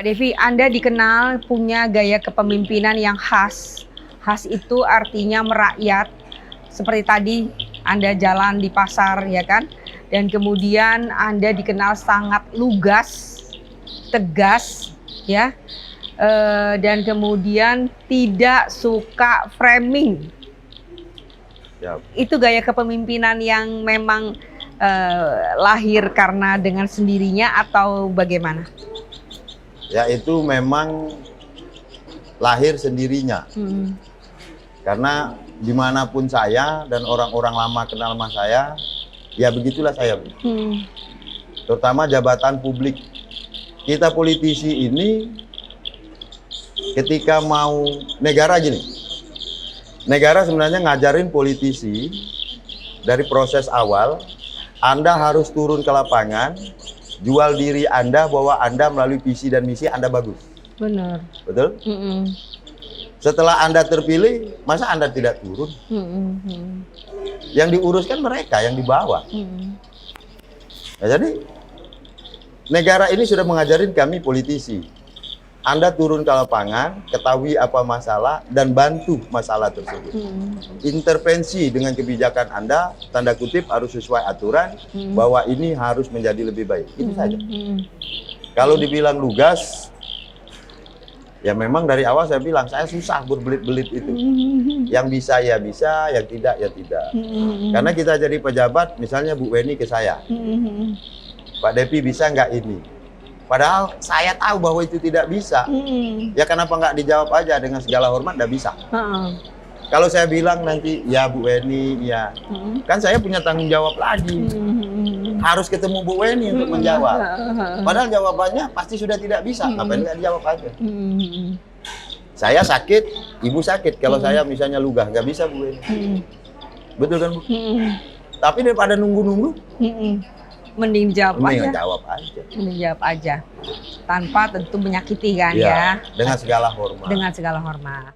Pak Devi, Anda dikenal punya gaya kepemimpinan yang khas. Khas itu artinya merakyat. Seperti tadi Anda jalan di pasar, ya kan? Dan kemudian Anda dikenal sangat lugas, tegas, ya. Dan kemudian tidak suka framing. Siap. Itu gaya kepemimpinan yang memang lahir karena dengan sendirinya atau bagaimana? Ya itu memang lahir sendirinya. Karena dimanapun saya dan orang-orang lama kenal sama saya, ya begitulah saya. Terutama jabatan publik. Kita politisi ini ketika mau negara gini. Negara sebenarnya ngajarin politisi dari proses awal, Anda harus turun ke lapangan, jual diri Anda bahwa Anda melalui visi dan misi Anda bagus. Benar. Betul? Setelah Anda terpilih, masa Anda tidak turun? Yang diuruskan mereka, yang di bawah. Nah, jadi, negara ini sudah mengajarin kami politisi. Anda turun ke lapangan, ketahui apa masalah, dan bantu masalah tersebut. Intervensi dengan kebijakan Anda, tanda kutip harus sesuai aturan, bahwa ini harus menjadi lebih baik. Itu saja. Kalau dibilang lugas, ya memang dari awal saya bilang, saya susah berbelit-belit itu. Yang bisa ya bisa, yang tidak ya tidak. Karena kita jadi pejabat, misalnya Bu Weni ke saya. Pak Devi bisa nggak ini? Padahal saya tahu bahwa itu tidak bisa. Ya kenapa nggak dijawab aja dengan segala hormat, nggak bisa. Kalau saya bilang nanti, ya Bu Weni, ya. Kan saya punya tanggung jawab lagi. Harus ketemu Bu Weni untuk menjawab. Padahal jawabannya pasti sudah tidak bisa. Ngapain nggak dijawab aja? Saya sakit, Ibu sakit. Kalau saya misalnya lugah, nggak bisa Bu Weni. Betul kan Bu? Tapi daripada nunggu-nunggu, mending jawab mending aja. jawab aja. Mending jawab aja. Tanpa tentu menyakiti kan Ya, ya. dengan segala hormat. Dengan segala hormat.